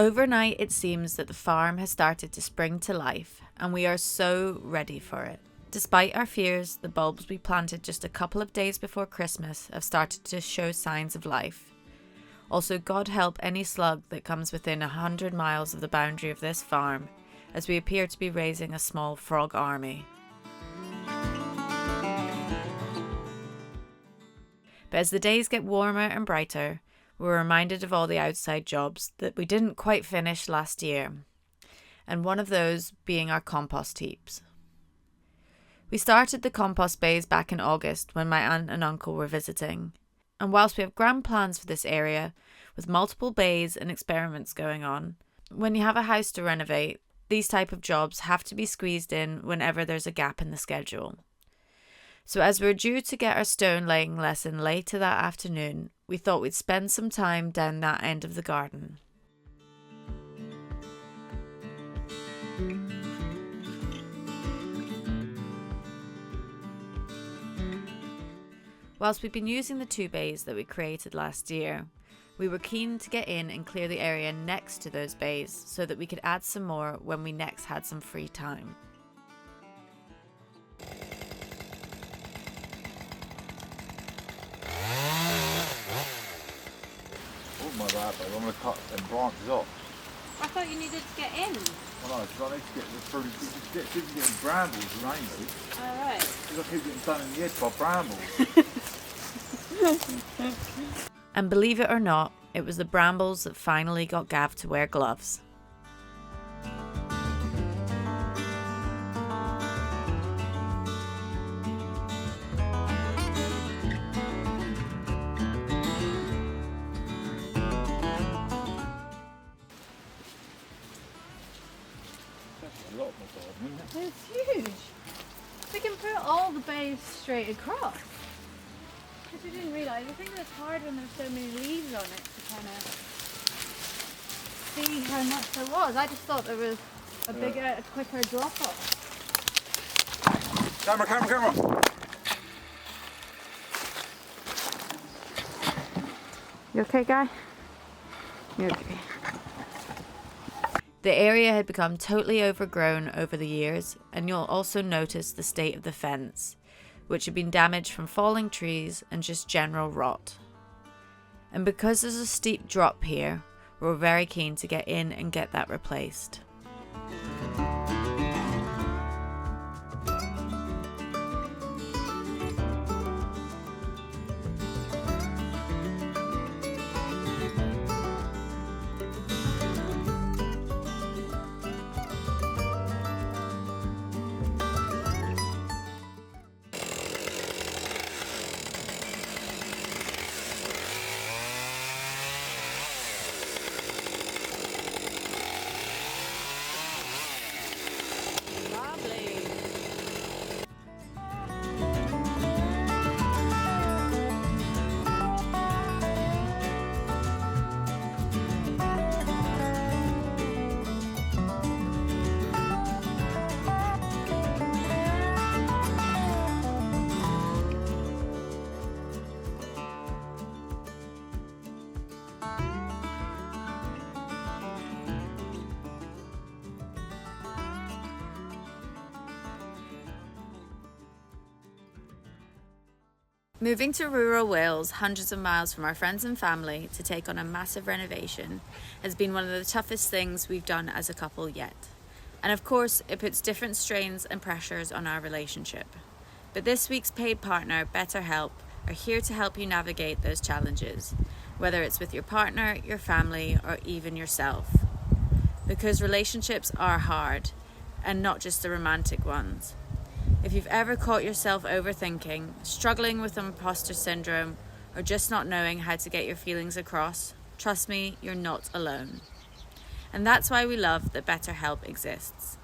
Overnight, it seems that the farm has started to spring to life, and we are so ready for it. Despite our fears, the bulbs we planted just a couple of days before Christmas have started to show signs of life. Also, God help any slug that comes within 100 miles of the boundary of this farm, as we appear to be raising a small frog army. But as the days get warmer and brighter, we're reminded of all the outside jobs that we didn't quite finish last year, and one of those being our compost heaps. We started the compost bays back in August when my aunt and uncle were visiting, and whilst we have grand plans for this area, with multiple bays and experiments going on, when you have a house to renovate, these type of jobs have to be squeezed in whenever there's a gap in the schedule. So as we're due to get our stone laying lesson later that afternoon, we thought we'd spend some time down that end of the garden. Whilst we've been using the 2 bays that we created last year, we were keen to get in and clear the area next to those bays so that we could add some more when we next had some free time. Oh my bad, babe. I'm going to cut them branches off. I thought you needed to get in. Well, no, because I need to get this through. Keep getting brambles around me. Alright. Because I keep getting done in the edge by brambles. And believe it or not, it was the brambles that finally got Gav to wear gloves. That's a lot of my garden, isn't it? It's huge. We can put all the bays straight across. Because we didn't realise. I think it's hard when there's so many leaves on it to kind of see how much there was. I just thought there was a bigger, a quicker drop off. Camera! You okay, guy? You okay? The area had become totally overgrown over the years, and you'll also notice the state of the fence, which had been damaged from falling trees and just general rot. And because there's a steep drop here, we're very keen to get in and get that replaced. Moving to rural Wales, hundreds of miles from our friends and family, to take on a massive renovation has been one of the toughest things we've done as a couple yet. And of course, it puts different strains and pressures on our relationship. But this week's paid partner, BetterHelp, are here to help you navigate those challenges, whether it's with your partner, your family, or even yourself. Because relationships are hard, and not just the romantic ones. If you've ever caught yourself overthinking, struggling with imposter syndrome, or just not knowing how to get your feelings across, trust me, you're not alone. And that's why we love that BetterHelp exists.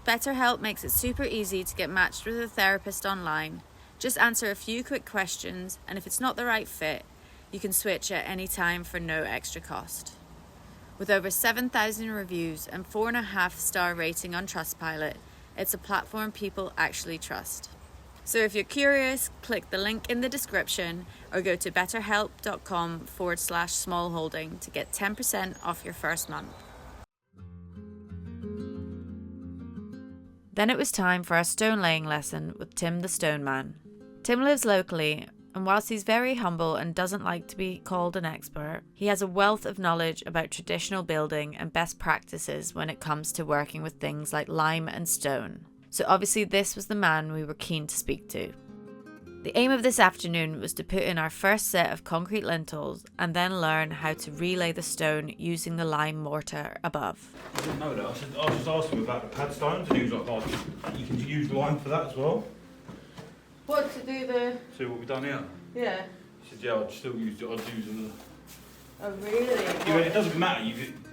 BetterHelp makes it super easy to get matched with a therapist online. Just answer a few quick questions, and if it's not the right fit, you can switch at any time for no extra cost. With over 7,000 reviews and 4.5-star rating on Trustpilot, it's a platform people actually trust. So if you're curious, click the link in the description or go to betterhelp.com/smallholding to get 10% off your first month. Then it was time for our stone laying lesson with Tim the Stone Man. Tim lives locally, and whilst he's very humble and doesn't like to be called an expert, he has a wealth of knowledge about traditional building and best practices when it comes to working with things like lime and stone. So obviously this was the man we were keen to speak to. The aim of this afternoon was to put in our first set of concrete lintels and then learn how to relay the stone using the lime mortar above. I didn't know that. I was just asking him about the pad stones, and he was like, oh, you can use lime for that as well. What to do the... See what we've done here? Yeah. He said, yeah, I'd still use it. I'd use it. Oh, really? Yeah, it doesn't matter.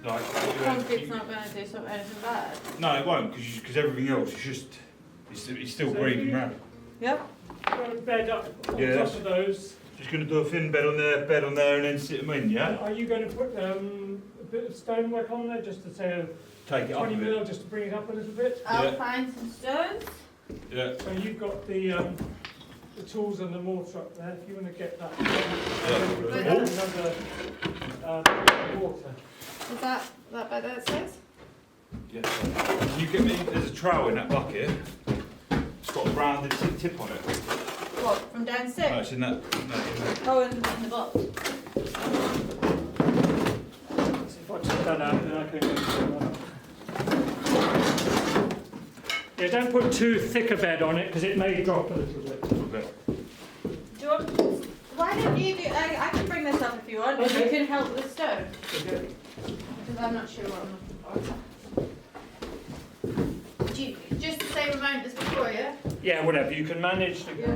Concrete's not going to do anything bad? No, it won't, because everything else is just, it's still breathing round. Yep. Got a bed up on Yeah, top of those. Just going to do a thin bed on there, and then sit them in, yeah? Are you going to put a bit of stonework on there just to say Take it up 20 a mil, bit. just to bring it up a little bit? I'll Yeah. find some stones. Yeah. So you've got the tools and the mortar up there. If you want to get that, another water. Is that bed that it says? Yeah. Can you get me? There's a trowel in that bucket. It's got a rounded tip on it. What, from downstairs? No, it's in that. Oh, in the box. So if I take that out, then I can use that up. Yeah, don't put too thick a bed on it because it may drop a little bit. Okay. Do you want... Why don't you do... I can bring this up if you want. Okay. You can help with the stone. Okay. Because I'm not sure what I'm looking for. Do you, just the same amount as before, yeah? Yeah, whatever. You can manage to go. Yeah.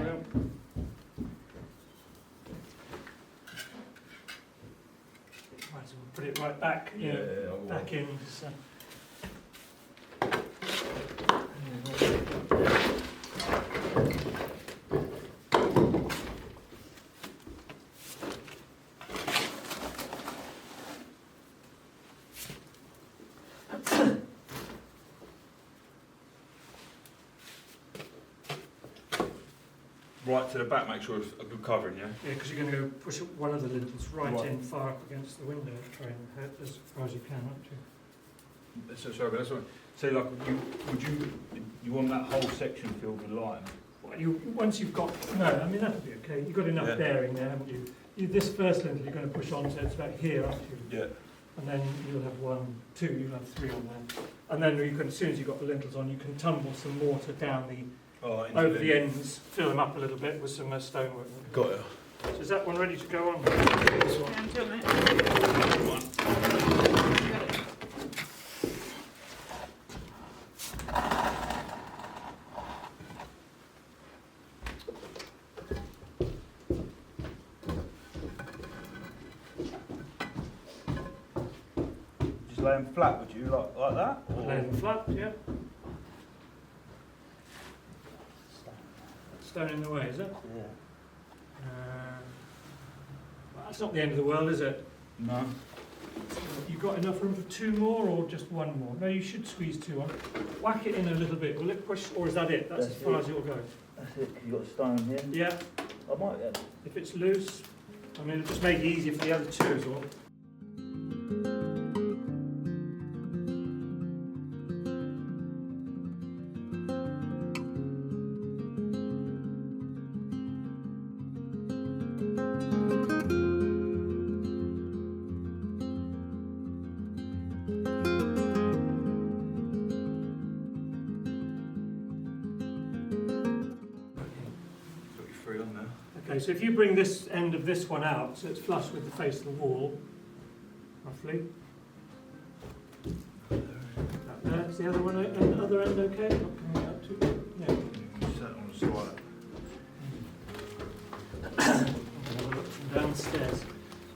Right, so we'll put it right back. Yeah, Yeah, I will. back in. So. Right to the back, make sure it's a good covering, yeah? Yeah, because you're going to go push one of the lintels right Right. in, far up against the window, try and head as far as you can up to. So, sorry, but that's what. So, like, you want that whole section filled with lime? Well, once you've got, no, I mean that'll be okay. You've got enough Yeah. bearing there, haven't you? This first lintel you're going to push on, so it's about here up to, Yeah. and then you'll have 1, 2, you'll have 3 on there, and then you can, as soon as you've got the lintels on, you can tumble some mortar down over the ends, fill them up a little bit with some stonework. Got it. So is that one ready to go on? This one. Yeah, until minute. Just lay them flat, would you, like that? Or? Lay them flat, yeah. Stone in the way, is it? Yeah. Well, that's not the end of the world, is it? No. You've got enough room for 2 more or just 1 more? No, you should squeeze 2 on. Whack it in a little bit. Will it push, or is that it? That's as far as it'll go. That's it, 'cause you've got a stone here. Yeah, I might, yeah. if it's loose, I mean, it'll just make it easier for the other 2 as well. Got your 3 on there. Okay, so if you bring this end of this one out, so it's flush with the face of the wall, roughly. That there. Is the other one, the other end okay? Not coming out too. Yeah. You set it on the side. Have a look from downstairs.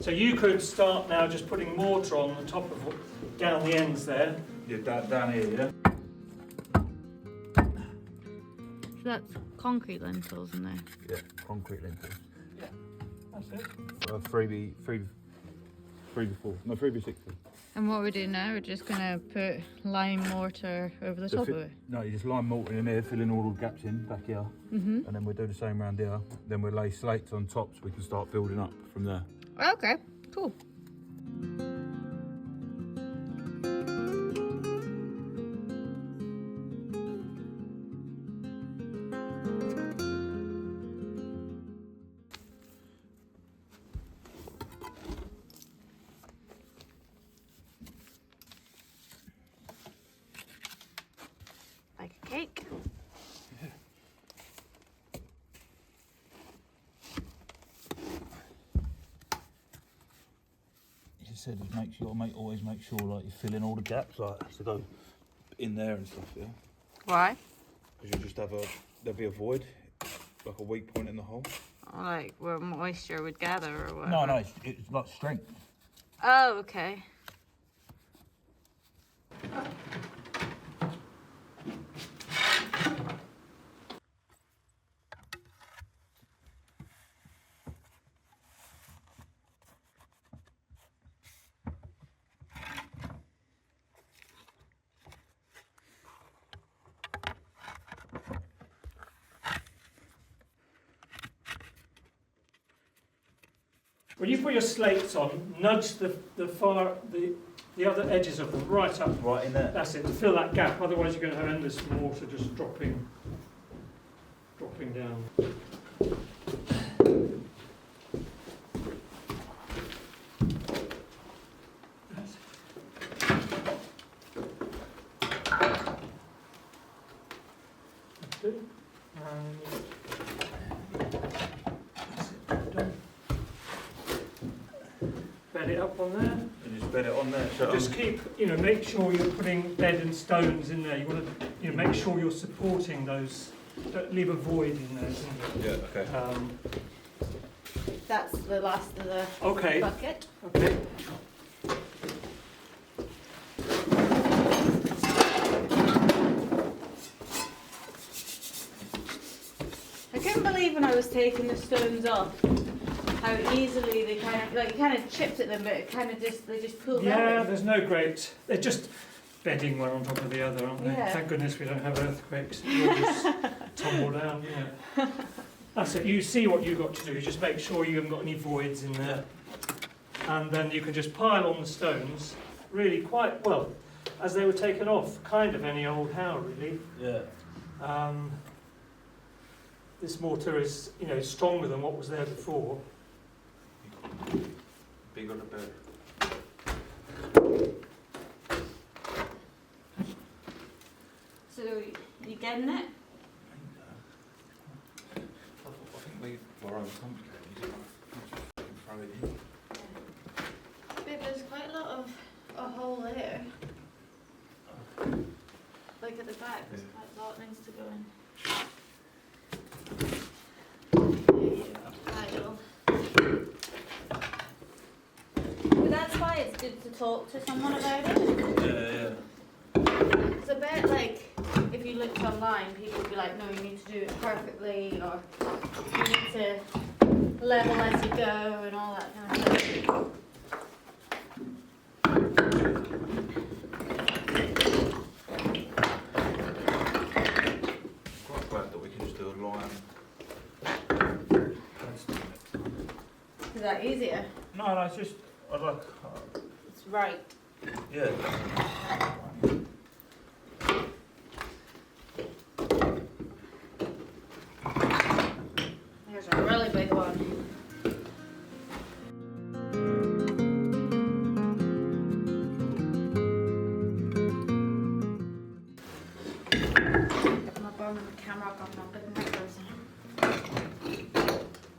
So you could start now just putting mortar on the top of down the ends there. Yeah, down here, yeah? So that's concrete lintels in there. Yeah, concrete lintels. That's it. 3x60. And what we're doing now, we're just going to put lime mortar over the top of it. No, you just lime mortar in there, fill in all the gaps in back here, Mm-hmm. and then we'll do the same round here. Then we'll lay slates on top so we can start building up from there. Okay, cool. said, is always make sure like you fill in all the gaps, like to go in there and stuff. Yeah. Why? Because you'll just there'll be a void, like a weak point in the hole. Like where moisture would gather or whatever? No, it's like strength. Oh, okay. When you put your slates on, nudge the other edges of them right up. Right in there. That's it, to fill that gap. Otherwise, you're going to have endless water just dropping down. That's it. That's it. Done. Bed it up on there. And just bed it on there. So Just keep, make sure you're putting bed and stones in there. You want to, make sure you're supporting those. Don't leave a void in there, isn't it? Yeah. Okay. That's the last of the bucket. Okay. I couldn't believe when I was taking the stones off how easily they kind of chipped at them, but it kind of they just pulled out. Yeah, there's no great. They're just bedding one on top of the other, aren't they? Yeah. Thank goodness we don't have earthquakes. They'll just tumble down. Yeah. That's it. You see what you've got to do. You just make sure you haven't got any voids in there, and then you can just pile on the stones. Really, quite well, as they were taken off. Kind of any old how, really. Yeah. This mortar is, stronger than what was there before. Big on the bed. So you getting it? I think we were overcomplicated. Throw it in. Babe, there's quite a lot of a hole there. Like at the back, there's quite a lot that needs to go in. But that's why it's good to talk to someone about it. Yeah. It's a bit like if you looked online, people would be like, no, you need to do it perfectly, or you need to level as you go, and all that kind of stuff. Quite glad that we can just do a line. Is that easier? No, it's just I'd like. It's right. Yeah. There's a really big one. If my bum and the camera got my big micros.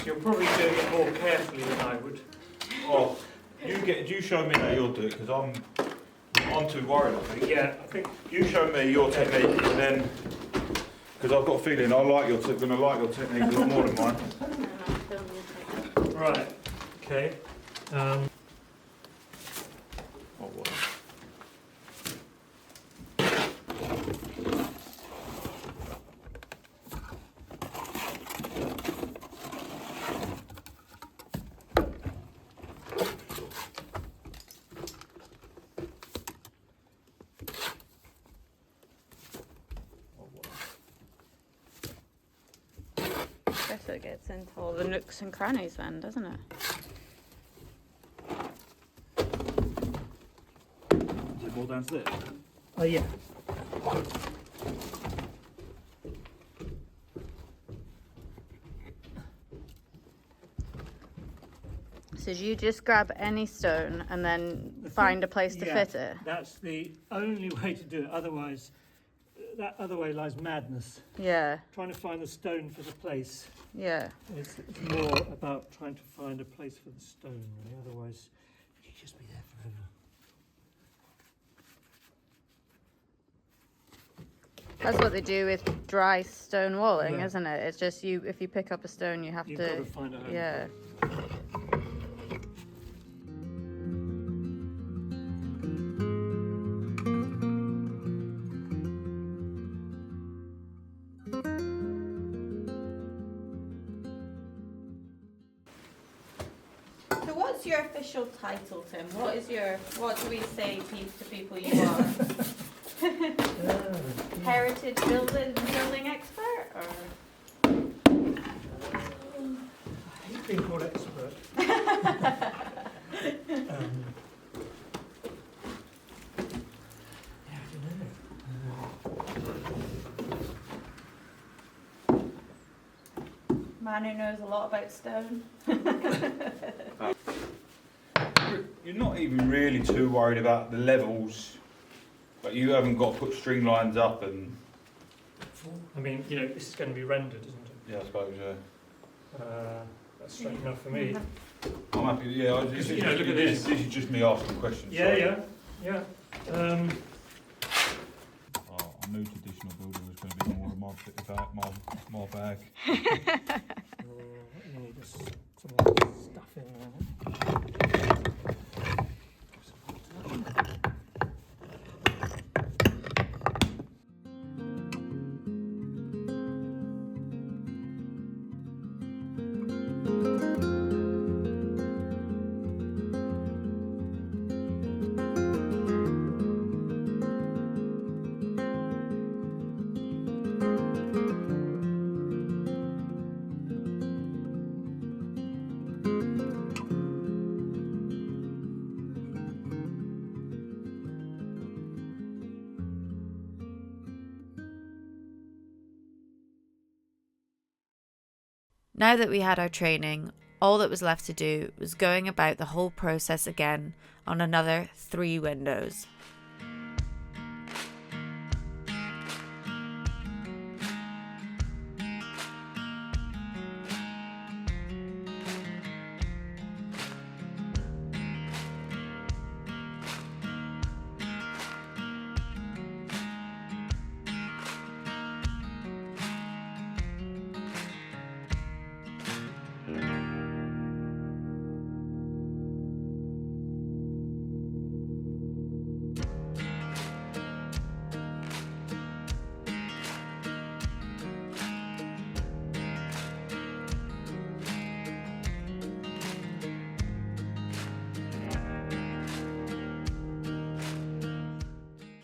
You're probably doing it more carefully than I would. Oh, you show me how you'll do it, because I'm too worried, I think. Yeah, I think. You show me your technique, and then, because I've got a feeling I like going to like your technique a lot more than mine. Right. Okay. Oh, what? Guess it gets into all the nooks and crannies then, doesn't it? Is it more downstairs? Oh yeah. So do you just grab any stone and then find a place to fit it? That's the only way to do it. Otherwise, that other way lies madness. Yeah, Trying to find the stone for the place. yeah. It's more about trying to find a place for the stone, really. Otherwise, you just be there That's what they do with dry stone walling, Yeah. isn't it? It's just if you pick up a stone, you have You've to. got to find a home. Yeah. So what's your official title, Tim? What do we say to people you are? Heritage building expert, or? I hate being called expert. Yeah, I don't know. Man who knows a lot about stone. You're not even really too worried about the levels, but you haven't got to put string lines up and. I mean, you know, this is going to be rendered, isn't it? Yeah, I suppose. That's straight enough for me. I'm happy. Yeah, Look at this. This is just me asking questions. Yeah. Our new traditional builder is going to be more my bag. You need some more stuff in there. Now that we had our training, all that was left to do was going about the whole process again on another 3 windows.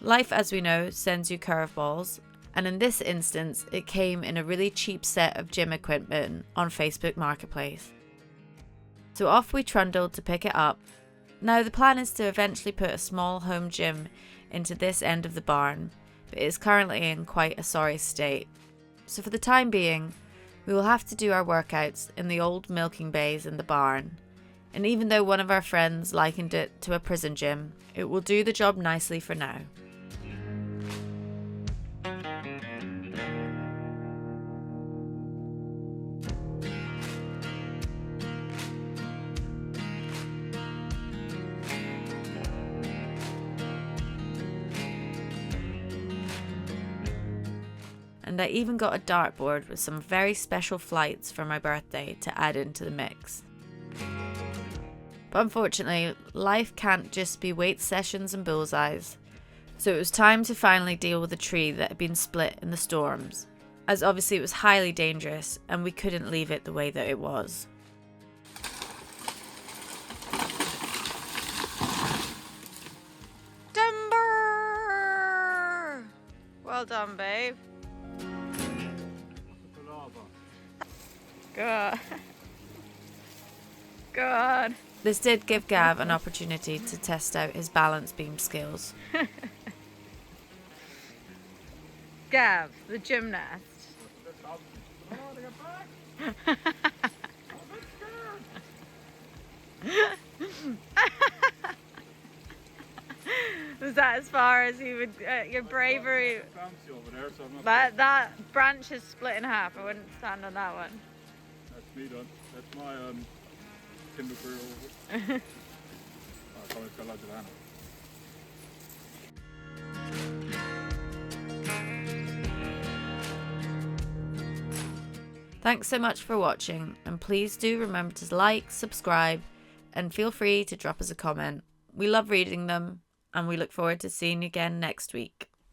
Life, as we know, sends you curveballs, and in this instance, it came in a really cheap set of gym equipment on Facebook Marketplace. So off we trundled to pick it up. Now the plan is to eventually put a small home gym into this end of the barn, but it is currently in quite a sorry state. So for the time being, we will have to do our workouts in the old milking bays in the barn. And even though one of our friends likened it to a prison gym, it will do the job nicely for now. And I even got a dartboard with some very special flights for my birthday to add into the mix. But unfortunately, life can't just be weight sessions and bullseyes. So it was time to finally deal with the tree that had been split in the storms, as obviously it was highly dangerous and we couldn't leave it the way that it was. Timber! Well done, babe. God. God. This did give Gav an opportunity to test out his balance beam skills. Gav, the gymnast. Was that as far as you would, your bravery? That branch is split in half. I wouldn't stand on that one. That's me done. That's my timber career over. Come it's got loads of animals. Thanks so much for watching, and please do remember to like, subscribe, and feel free to drop us a comment. We love reading them, and we look forward to seeing you again next week.